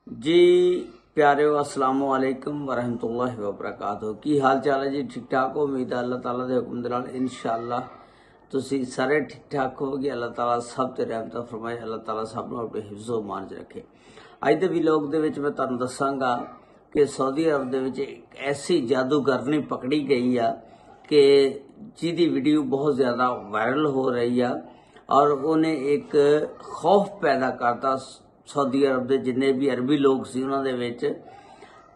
जी प्यारे अस्सलाम वालेकुम वरहमतुल्लाहि वबरकातुहू। की हाल चाल है जी? ठीक ठाक हो? उम्मीद है अल्लाह ताला दे हुक्म दे नाल इंशाअल्लाह तुसी सारे ठीक ठाक होगे। अल्लाह ताला सब ते रहमत फरमाए, अल्लाह ताला सब नूं अपने हिफ्ज़ो मान च रखे। अज दे व्लॉग दे विच मैं तुहानूं दस्सांगा कि सऊदी अरब दे विच एक ऐसी जादूगरनी पकड़ी गई आ कि जिहदी वीडियो बहुत ज़्यादा वायरल हो रही है और उन्हें एक खौफ पैदा करता सऊदी अरब के जिन्ने भी अरबी लोग सी उन्हां दे विच।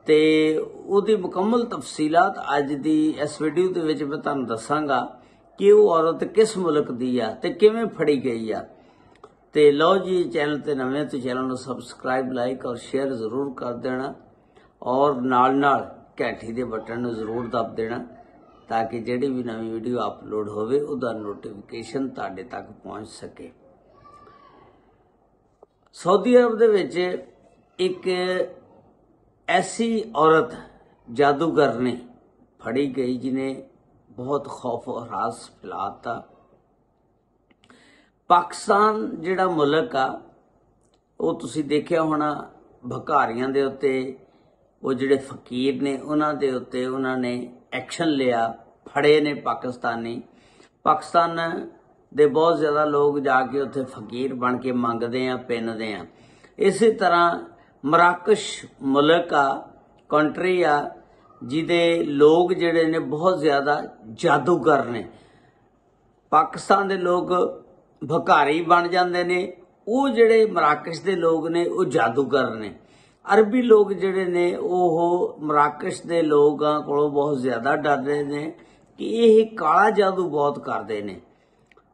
ते उहदी मुकम्मल तफसीलात अज दी इस वीडियो दे विच मैं तुहानूं दस्सांगा कि वो औरत किस मुल्क दी आ ते किवें फड़ी गई आ। ते लो जी, चैनल ते नवें तो चैनल नूं सबसक्राइब लाइक और शेयर जरूर कर देना और नाल नाल घंटी दे बटन नूं जरूर दब देना ताकि जिहड़ी भी नवी वीडियो अपलोड होवे उहदा नोटिफिकेशन तुहाडे तक पहुंच सके। सऊदी अरब दे विच एक ऐसी औरत जादूगरनी फड़ी गई जिन्हें बहुत खौफ और हरास फैलाता। पाकिस्तान जिहड़ा मुल्क आ वो तुसीं देखिया होना, भकारियां दे उत्ते वो जिहड़े फकीर ने उन्हां दे उत्ते उन्हां ने एक्शन लिया, फड़े ने पाकिस्तान दे बहुत ज़्यादा लोग जाके उत्थे फकीर बन के मंगते हैं, पिनते हैं। इस तरह मराकश मुल्क आ, कंट्री आ जिहदे लोग जिहड़े ने बहुत ज़्यादा जादूगर ने। पाकिस्तान दे लोग भकारी बन जाते ने, वो जिहड़े मराकश दे लोग ने वो जादूगर ने। अरबी लोग जिहड़े ने वो मराकश दे लोगों कोलों बहुत ज़्यादा डरदे ने कि यह काला जादू बहुत करते ने।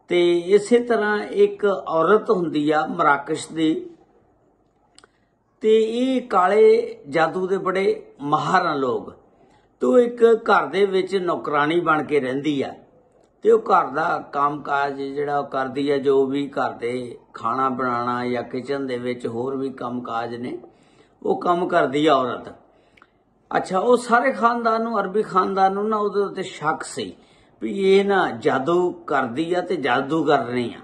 ते इस तरह एक औरत हुंदी आ मराकश दी, ते ये काले जादू दे बड़े माहर आ लोग। तो एक घर दे विच नौकरानी बन के रहिंदी आ ते वो घर दा काम काज जिहड़ा करदी है, जो भी घर दे खाना बनाना या किचन दे विच होर भी काम काज ने वो काम करदी आ औरत। अच्छा, वो सारे खानदान नूं, अरबी खानदान नूं ना उहदे उत्ते शक सी भी ये ना जादू करदी आ ते जादूगरनी आ।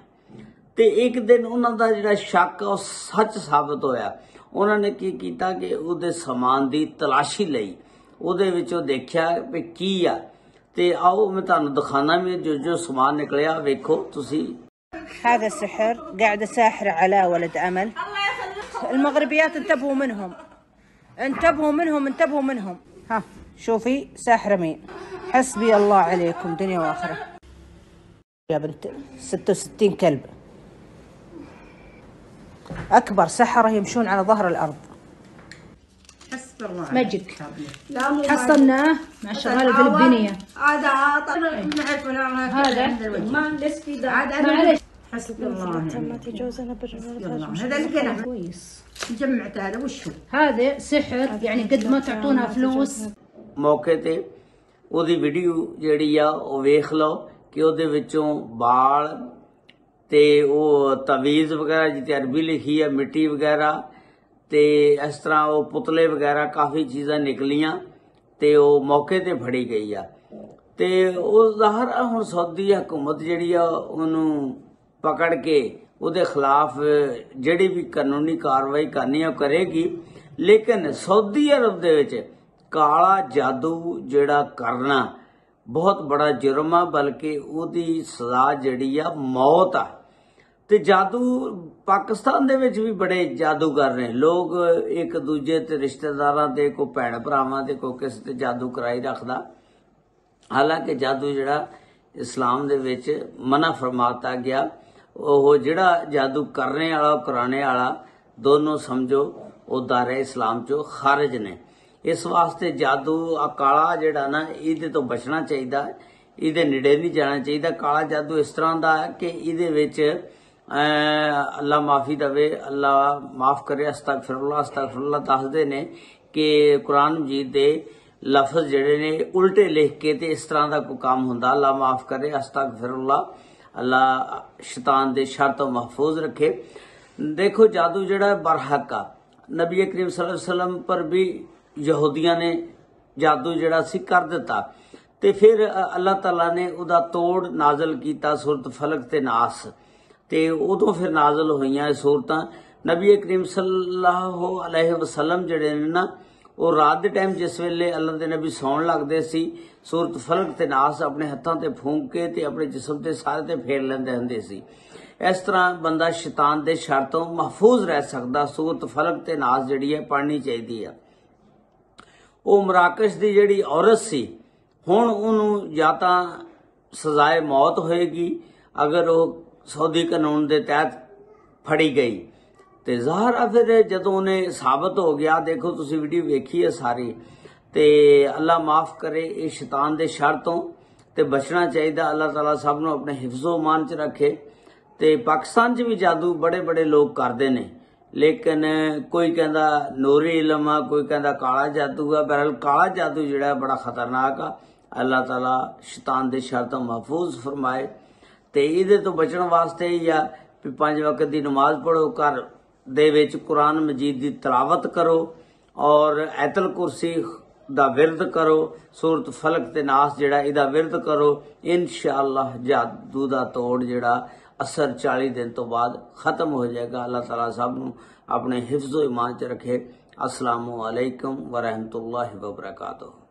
ते एक दिन उन्हां दा जिहड़ा शक आ सच साबित होया। उन्हां ने की कीता कि उहदे समान दी तलाशी लई, उहदे विचों देखिया भी की आ। ते आओ मैं तुहानूं दिखाना भी जो समान निकलिया, वेखो तुसीं। هذا سحر قاعد ساحر على ولد أمل. المغربيات انتبهوا منهم، انتبهوا منهم، انتبهوا منهم. ها شوفي ساحرة مين. حسبي الله عليكم دنيا وآخرة يا بنت 66 كلب. أكبر سحرة يمشون على ظهر الأرض. حسب الله ماجيك. حصلناه مع الشغالة الفلبينية. هذا عاطل نعرف هذا ما ليش في ذا. معلش. حسب الله هذا اللي كان كويس. جمعت هذا وشو هذا سحر، يعني قد ما تعطونها فلوس। मौके ते ਉਹਦੀ ਵੀਡੀਓ ਜਿਹੜੀ ਆ ਉਹ ਵੇਖ ਲਓ ਕਿ ਉਹਦੇ ਵਿੱਚੋਂ ਬਾਲ ਤੇ ਉਹ ਤਵੀਜ਼ ਵਗੈਰਾ ਜਿੱਤੇ ਅਰਬੀ ਲਿਖੀ ਆ, ਮਿੱਟੀ ਵਗੈਰਾ ਤੇ ਇਸ ਤਰ੍ਹਾਂ ਉਹ ਪੁਤਲੇ ਵਗੈਰਾ ਕਾਫੀ ਚੀਜ਼ਾਂ ਨਿਕਲੀਆਂ ਤੇ ਉਹ ਮੌਕੇ ਤੇ ਫੜੀ ਗਈ ਆ। ਤੇ ਉਹ ਜ਼ਾਹਰ ਆ ਹੁਣ ਸਊਦੀ ਹਕੂਮਤ ਜਿਹੜੀ ਆ ਉਹਨੂੰ ਪਕੜ ਕੇ ਉਹਦੇ ਖਿਲਾਫ ਜਿਹੜੀ ਵੀ ਕਾਨੂੰਨੀ ਕਾਰਵਾਈ ਕਰਨੀ ਆ ਉਹ ਕਰੇਗੀ। ਲੇਕਿਨ सऊदी अरब ਦੇ ਵਿੱਚ काला जादू जिहड़ा करना बहुत बड़ा जुर्म आ, बल्कि उहदी सज़ा जिहड़ी आ मौत आ। ते जादू पाकिस्तान दे विच भी बड़े जादूगर ने लोग, एक दूजे ते रिश्तेदारां ते कोई भैण भरावां ते कोई किसे ते जादू कराई रखदा। हालांकि जादू जिहड़ा इस्लाम दे विच मना फरमाता गया, ओह जिहड़ा जादू करने वाला कराने वाला दोनों समझो वो दायरे इस्लाम चों खारिज ने। इस वास्ते जादू आ काला जिहड़ा ना इहदे तो बचना चाहिए, इहदे नेड़े नहीं जाना चाहिए। काला जादू इस तरह का है कि इहदे विच अल्लाह माफ़ी दवे, अल्लाह माफ़ करे, अस्तगफिरुल्लाह दसदे ने कि कुरान मजीद दे लफज जिहड़े ने उल्टे लिख के ते इस तरह का कोई काम हुंदा। अल्लाह माफ़ करे, अस्तगफिरुल्लाह, अल्लाह शैतान दे शर तो महफूज रखे। देखो जादू जिहड़ा बरहक आ, नबी करीम सल्लल्लाहु अलैहि वसल्लम पर भी यहूदियां ने जादू जिहड़ा सी कर दिता। ते फिर अल्लाह ताला ने उहदा तोड़ नाजल कीता सूरत फलक ते नास, ते उदों फिर नाजल होईयां सूरतां नबी करीम सल्लल्लाहु अलैहि वसल्लम जिहड़े ने ना वो रात के टाइम जिस वेले अल्लाह के नबी सौण लगते सी सूरत फलक ते नास अपने हत्थां ते फूंक के ते अपने जिस्म ते सारे ते फेर लेंदे हुंदे सी। इस तरह बंदा शैतान दे शर तो महफूज रह सकदा। सूरत फलक ते नास जिहड़ी है पढ़नी चाहिदी है। वो मराकश दी जिहड़ी औरत सी हुण उहनूं या तां सजाए मौत होएगी अगर वो सऊदी कानून के तहत फड़ी गई तो ज़ाहिर है फिर जदों उन्हें साबित हो गया, देखो तुसी वीडियो वेखी है सारी, ते अल्लाह माफ़ करे ये शैतान दे शर तो ते बचना चाहिए। अल्लाह ताला सब नूं अपने हिफ्ज़ो मान च रखे। ते पाकिस्तान च भी जादू बड़े बड़े लोग करते हैं, लेकिन कोई कहता नूरी इलम आ, कोई कहता काला जादू आ। बहरहाल काला जादू जिहड़ा बड़ा खतरनाक आ। अल्लाह ताला शैतान दे शर तो महफूज फरमाए। ते इहदे तो बचण वास्ते ही आ भी 5 वक्त की नमाज पढ़ो, घर दे विच कुरान मजीद की तलावत करो और ऐतल कुर्सी दा विरद करो, सूरत फलक ते नास जिहड़ा इहदा विरद करो। इंशाअल्लाह जादू दा तोड़ जिहड़ा असर 40 दिन तो बाद खत्म हो जाएगा। अल्लाह ताला सब नूं अपने हिफ्ज़ो ईमान च रखे। अस्सलामु अलैकुम व रहमतुल्लाहि व बरकातुहू।